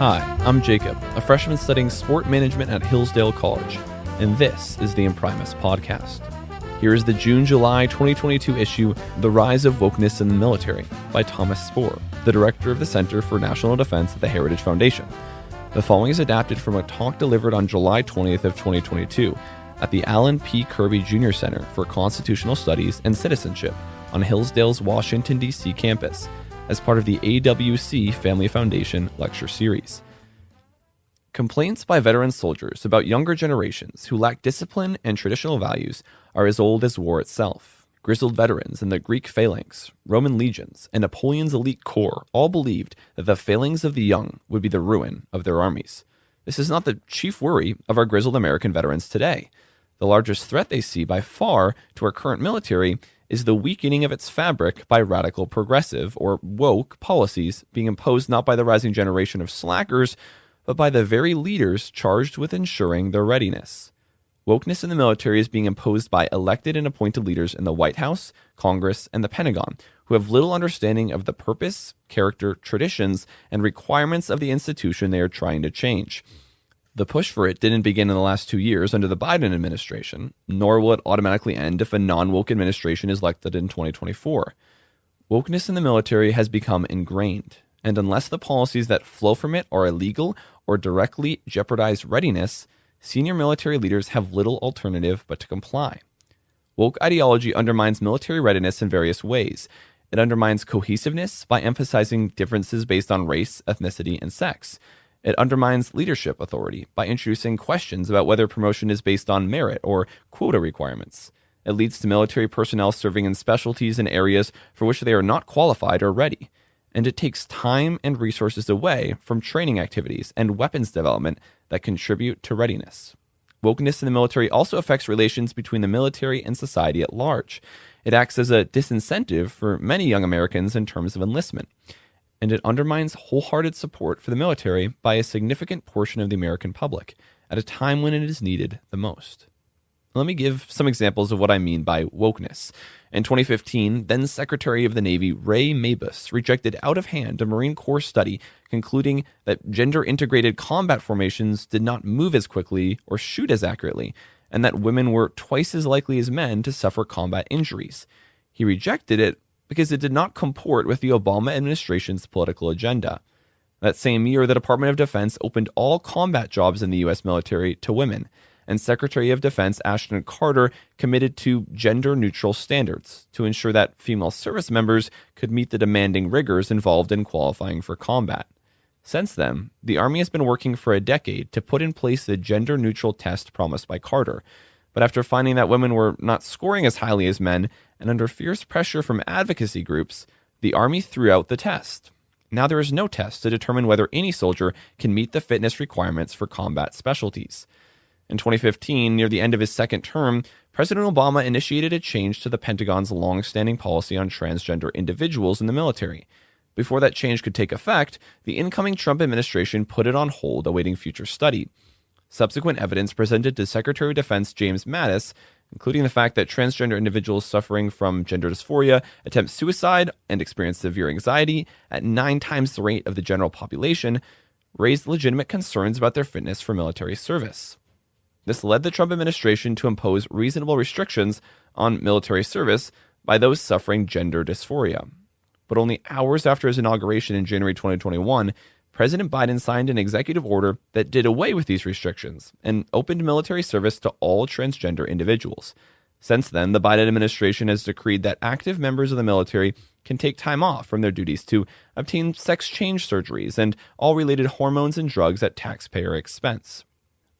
Hi, I'm Jacob, a freshman studying sport management at Hillsdale College, and this is the Imprimis podcast. Here is the June-July 2022 issue, The Rise of Wokeness in the Military, by Thomas Spoehr, the director of the Center for National Defense at the Heritage Foundation. The following is adapted from a talk delivered on July 20th of 2022 at the Allan P. Kirby Jr. Center for Constitutional Studies and Citizenship on Hillsdale's Washington, D.C. campus, as part of the AWC Family Foundation lecture series. Complaints by veteran soldiers about younger generations who lack discipline and traditional values are as old as war itself. Grizzled veterans in the Greek phalanx, Roman legions, and Napoleon's elite corps all believed that the failings of the young would be the ruin of their armies. This is not the chief worry of our grizzled American veterans today. The largest threat they see by far to our current military is the weakening of its fabric by radical progressive, or woke, policies being imposed not by the rising generation of slackers, but by the very leaders charged with ensuring their readiness. Wokeness in the military is being imposed by elected and appointed leaders in the White House, Congress, and the Pentagon, who have little understanding of the purpose, character, traditions, and requirements of the institution they are trying to change. The push for it didn't begin in the last 2 years under the Biden administration, nor will it automatically end if a non-woke administration is elected in 2024. Wokeness in the military has become ingrained, and unless the policies that flow from it are illegal or directly jeopardize readiness, senior military leaders have little alternative but to comply. Woke ideology undermines military readiness in various ways. It undermines cohesiveness by emphasizing differences based on race, ethnicity, and sex. It undermines leadership authority by introducing questions about whether promotion is based on merit or quota requirements. It leads to military personnel serving in specialties and areas for which they are not qualified or ready. And it takes time and resources away from training activities and weapons development that contribute to readiness. Wokeness in the military also affects relations between the military and society at large. It acts as a disincentive for many young Americans in terms of enlistment. And it undermines wholehearted support for the military by a significant portion of the American public at a time when it is needed the most. Let me give some examples of what I mean by wokeness. In 2015, then Secretary of the Navy Ray Mabus rejected out of hand a Marine Corps study concluding that gender-integrated combat formations did not move as quickly or shoot as accurately, and that women were twice as likely as men to suffer combat injuries. He rejected it because it did not comport with the Obama administration's political agenda. That same year, the Department of Defense opened all combat jobs in the U.S. military to women, and Secretary of Defense Ashton Carter committed to gender-neutral standards to ensure that female service members could meet the demanding rigors involved in qualifying for combat. Since then, the Army has been working for a decade to put in place the gender-neutral test promised by Carter. But after finding that women were not scoring as highly as men, and under fierce pressure from advocacy groups, the Army threw out the test. Now there is no test to determine whether any soldier can meet the fitness requirements for combat specialties. In 2015, near the end of his second term, President Obama initiated a change to the Pentagon's long-standing policy on transgender individuals in the military. Before that change could take effect, the incoming Trump administration put it on hold, awaiting future study. Subsequent evidence presented to Secretary of Defense James Mattis, including the fact that transgender individuals suffering from gender dysphoria attempt suicide and experience severe anxiety at 9 times the rate of the general population, raised legitimate concerns about their fitness for military service. This led the Trump administration to impose reasonable restrictions on military service by those suffering gender dysphoria. But only hours after his inauguration in January 2021, President Biden signed an executive order that did away with these restrictions and opened military service to all transgender individuals. Since then, the Biden administration has decreed that active members of the military can take time off from their duties to obtain sex change surgeries and all related hormones and drugs at taxpayer expense.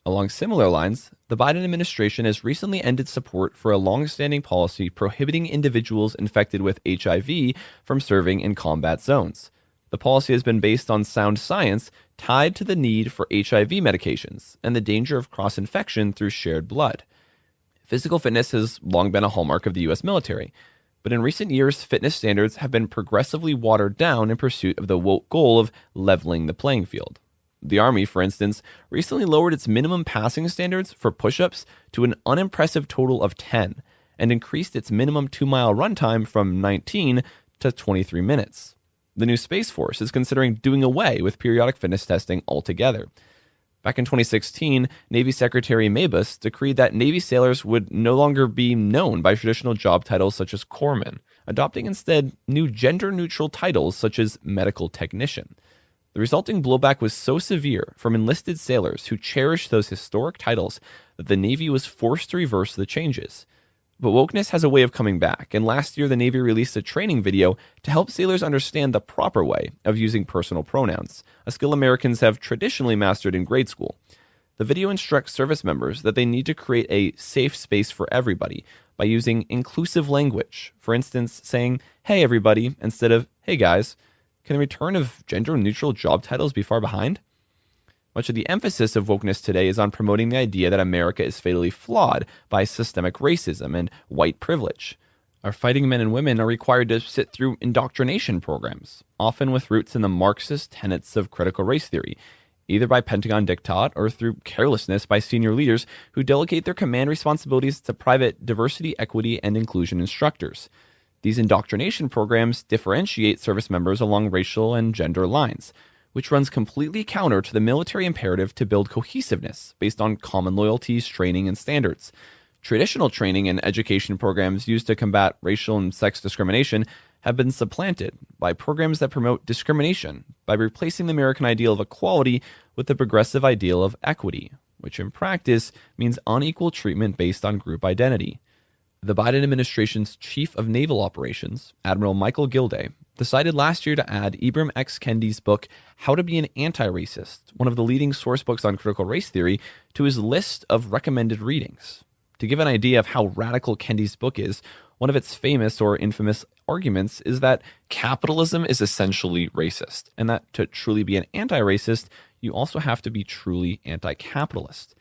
Along similar lines, the Biden administration has recently ended support for a long-standing policy prohibiting individuals infected with HIV from serving in combat zones. The policy has been based on sound science tied to the need for HIV medications and the danger of cross-infection through shared blood. Physical fitness has long been a hallmark of the U.S. military, but in recent years, fitness standards have been progressively watered down in pursuit of the woke goal of leveling the playing field. The Army, for instance, recently lowered its minimum passing standards for push-ups to an unimpressive total of 10 and increased its minimum 2-mile run time from 19 to 23 minutes. The new Space Force is considering doing away with periodic fitness testing altogether. Back in 2016, Navy Secretary Mabus decreed that Navy sailors would no longer be known by traditional job titles such as corpsman, adopting instead new gender-neutral titles such as medical technician. The resulting blowback was so severe from enlisted sailors who cherished those historic titles that the Navy was forced to reverse the changes. But wokeness has a way of coming back, and last year the Navy released a training video to help sailors understand the proper way of using personal pronouns, a skill Americans have traditionally mastered in grade school. The video instructs service members that they need to create a safe space for everybody by using inclusive language, for instance, saying, "Hey everybody," instead of "Hey guys." Can the return of gender-neutral job titles be far behind? Much of the emphasis of wokeness today is on promoting the idea that America is fatally flawed by systemic racism and white privilege. Our fighting men and women are required to sit through indoctrination programs, often with roots in the Marxist tenets of critical race theory, either by Pentagon diktat or through carelessness by senior leaders who delegate their command responsibilities to private diversity, equity, and inclusion instructors. These indoctrination programs differentiate service members along racial and gender lines, which runs completely counter to the military imperative to build cohesiveness based on common loyalties, training, and standards. Traditional training and education programs used to combat racial and sex discrimination have been supplanted by programs that promote discrimination by replacing the American ideal of equality with the progressive ideal of equity, which in practice means unequal treatment based on group identity. The Biden administration's chief of naval operations, Admiral Michael Gilday, decided last year to add Ibram X. Kendi's book, How to Be an Anti-Racist, one of the leading source books on critical race theory, to his list of recommended readings. To give an idea of how radical Kendi's book is, one of its famous or infamous arguments is that capitalism is essentially racist, and that to truly be an anti-racist, you also have to be truly anti-capitalist.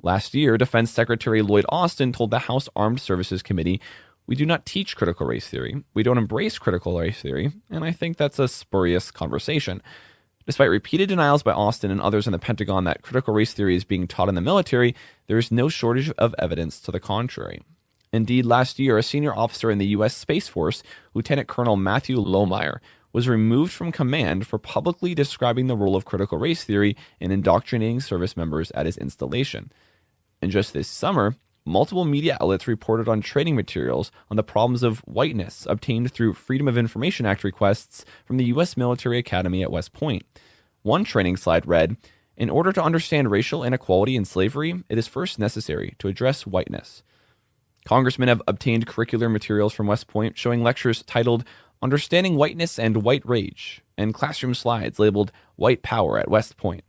Last year, Defense Secretary Lloyd Austin told the House Armed Services Committee, "We do not teach critical race theory. We don't embrace critical race theory." And I think that's a spurious conversation. Despite repeated denials by Austin and others in the Pentagon that critical race theory is being taught in the military, there is no shortage of evidence to the contrary. Indeed, last year, a senior officer in the U.S. Space Force, Lieutenant Colonel Matthew Lohmeyer, was removed from command for publicly describing the role of critical race theory in indoctrinating service members at his installation. And just this summer, multiple media outlets reported on training materials on the problems of whiteness obtained through Freedom of Information Act requests from the U.S. Military Academy at West Point. One training slide read, "In order to understand racial inequality and slavery, it is first necessary to address whiteness." Congressmen have obtained curricular materials from West Point showing lectures titled Understanding Whiteness and White Rage, and classroom slides labeled White Power at West Point.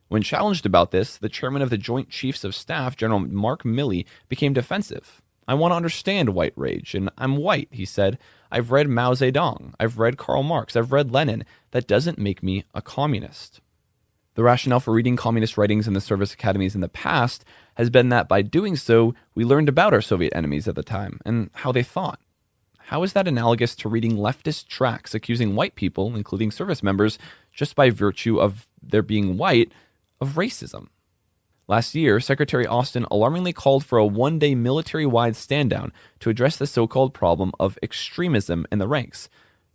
When challenged about this, the chairman of the Joint Chiefs of Staff, General Mark Milley, became defensive. "I want to understand white rage, and I'm white," he said. "I've read Mao Zedong. I've read Karl Marx. I've read Lenin. That doesn't make me a communist." The rationale for reading communist writings in the service academies in the past has been that by doing so, we learned about our Soviet enemies at the time and how they thought. How is that analogous to reading leftist tracts accusing white people, including service members, just by virtue of their being white, of racism? Last year, Secretary Austin alarmingly called for a one-day military-wide stand-down to address the so-called problem of extremism in the ranks,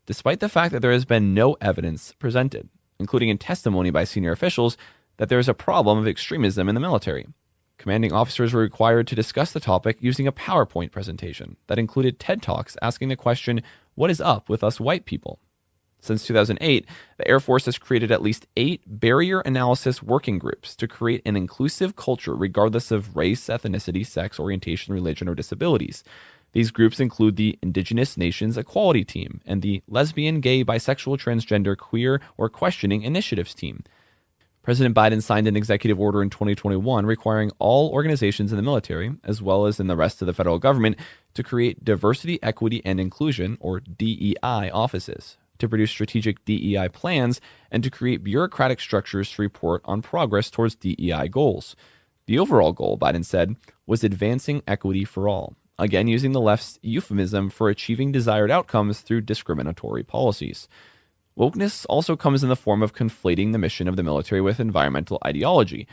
despite the fact that there has been no evidence presented, including in testimony by senior officials, that there is a problem of extremism in the military. Commanding officers were required to discuss the topic using a PowerPoint presentation that included TED Talks asking the question, "What is up with us white people?" Since 2008, the Air Force has created at least 8 barrier analysis working groups to create an inclusive culture regardless of race, ethnicity, sex, orientation, religion, or disabilities. These groups include the Indigenous Nations Equality Team and the Lesbian, Gay, Bisexual, Transgender, Queer, or Questioning Initiatives Team. President Biden signed an executive order in 2021 requiring all organizations in the military, as well as in the rest of the federal government, to create diversity, equity, and inclusion, or DEI, offices, to produce strategic DEI plans, and to create bureaucratic structures to report on progress towards DEI goals. The overall goal, Biden said, was advancing equity for all, again using the left's euphemism for achieving desired outcomes through discriminatory policies. Wokeness also comes in the form of conflating the mission of the military with environmental ideology.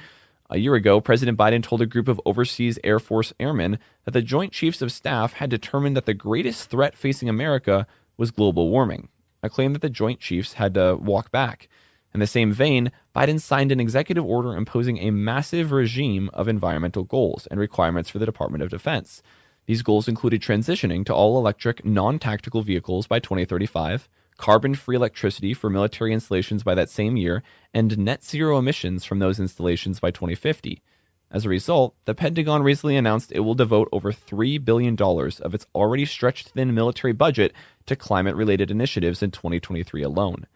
A year ago, President Biden told a group of overseas Air Force airmen that the Joint Chiefs of Staff had determined that the greatest threat facing America was global warming. a claim that the Joint Chiefs had to walk back. In the same vein, Biden signed an executive order imposing a massive regime of environmental goals and requirements for the Department of Defense. These goals included transitioning to all-electric, non-tactical vehicles by 2035, carbon-free electricity for military installations by that same year, and net zero emissions from those installations by 2050. As a result, the Pentagon recently announced it will devote over $3 billion of its already stretched-thin military budget to climate-related initiatives in 2023 alone.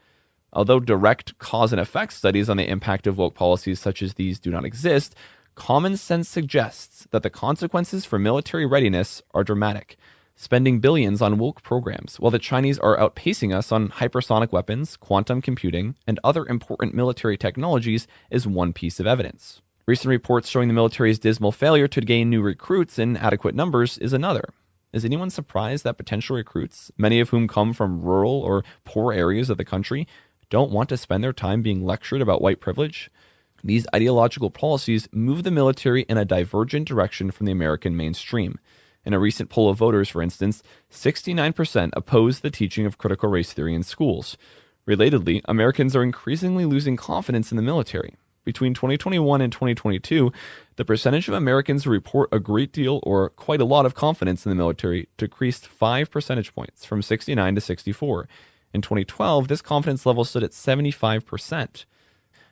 Although direct cause and effect studies on the impact of woke policies such as these do not exist, common sense suggests that the consequences for military readiness are dramatic. Spending billions on woke programs while the Chinese are outpacing us on hypersonic weapons, quantum computing, and other important military technologies is one piece of evidence. Recent reports showing the military's dismal failure to gain new recruits in adequate numbers is another. Is anyone surprised that potential recruits, many of whom come from rural or poor areas of the country, don't want to spend their time being lectured about white privilege? These ideological policies move the military in a divergent direction from the American mainstream. In a recent poll of voters, for instance, 69% oppose the teaching of critical race theory in schools. Relatedly, Americans are increasingly losing confidence in the military. Between 2021 and 2022, the percentage of Americans who report a great deal or quite a lot of confidence in the military decreased 5 percentage points, from 69 to 64. In 2012, this confidence level stood at 75%.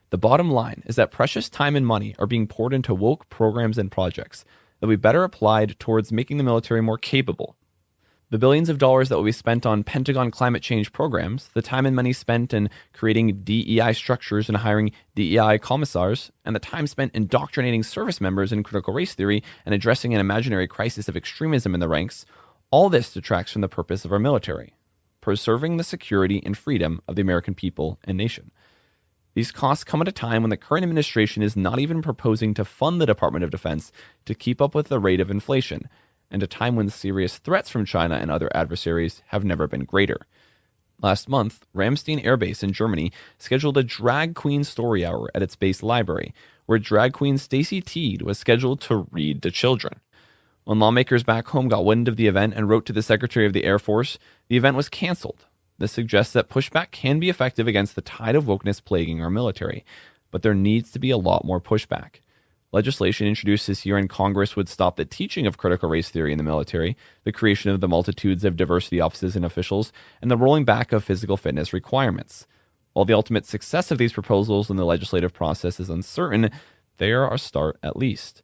The bottom line is that precious time and money are being poured into woke programs and projects that will be better applied towards making the military more capable. The billions of dollars that will be spent on Pentagon climate change programs, the time and money spent in creating DEI structures and hiring DEI commissars, and the time spent indoctrinating service members in critical race theory and addressing an imaginary crisis of extremism in the ranks, all this detracts from the purpose of our military: preserving the security and freedom of the American people and nation. These costs come at a time when the current administration is not even proposing to fund the Department of Defense to keep up with the rate of inflation, and a time when serious threats from China and other adversaries have never been greater. Last month, Ramstein Air Base in Germany scheduled a drag queen story hour at its base library, where drag queen Stacy Teed was scheduled to read to children. When lawmakers back home got wind of the event and wrote to the Secretary of the Air Force, the event was canceled. This suggests that pushback can be effective against the tide of wokeness plaguing our military, but there needs to be a lot more pushback. Legislation introduced this year in Congress would stop the teaching of critical race theory in the military, the creation of the multitudes of diversity offices and officials, and the rolling back of physical fitness requirements. While the ultimate success of these proposals in the legislative process is uncertain, they are a start at least.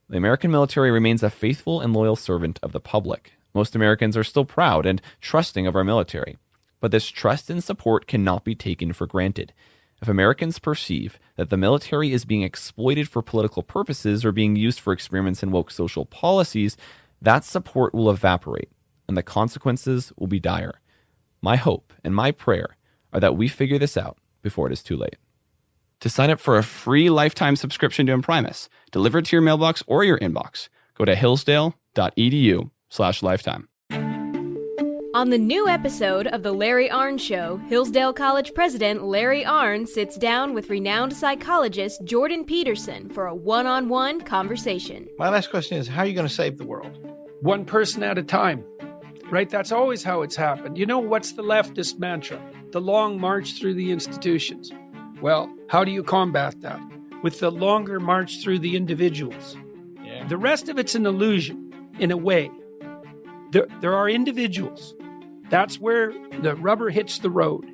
The American military remains a faithful and loyal servant of the public. Most Americans are still proud and trusting of our military. But this trust and support cannot be taken for granted. If Americans perceive that the military is being exploited for political purposes or being used for experiments in woke social policies, that support will evaporate, and the consequences will be dire. My hope and my prayer are that we figure this out before it is too late. To sign up for a free lifetime subscription to Imprimis, delivered to your mailbox or your inbox, go to hillsdale.edu/lifetime. On the new episode of The Larry Arnn Show, Hillsdale College President Larry Arnn sits down with renowned psychologist Jordan Peterson for a one-on-one conversation. My last question is, how are you going to save the world? One person at a time, right? That's always how it's happened. You know, what's the leftist mantra? The long march through the institutions. Well, how do you combat that? With the longer march through the individuals. Yeah. The rest of it's an illusion, in a way. There are individuals. That's where the rubber hits the road.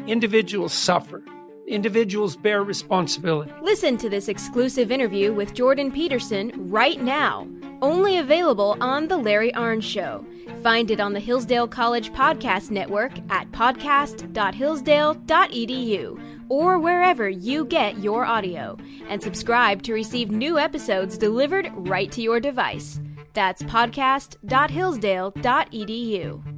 Individuals suffer. Individuals bear responsibility. Listen to this exclusive interview with Jordan Peterson right now. Only available on The Larry Arnn Show. Find it on the Hillsdale College Podcast Network at podcast.hillsdale.edu or wherever you get your audio. And subscribe to receive new episodes delivered right to your device. That's podcast.hillsdale.edu.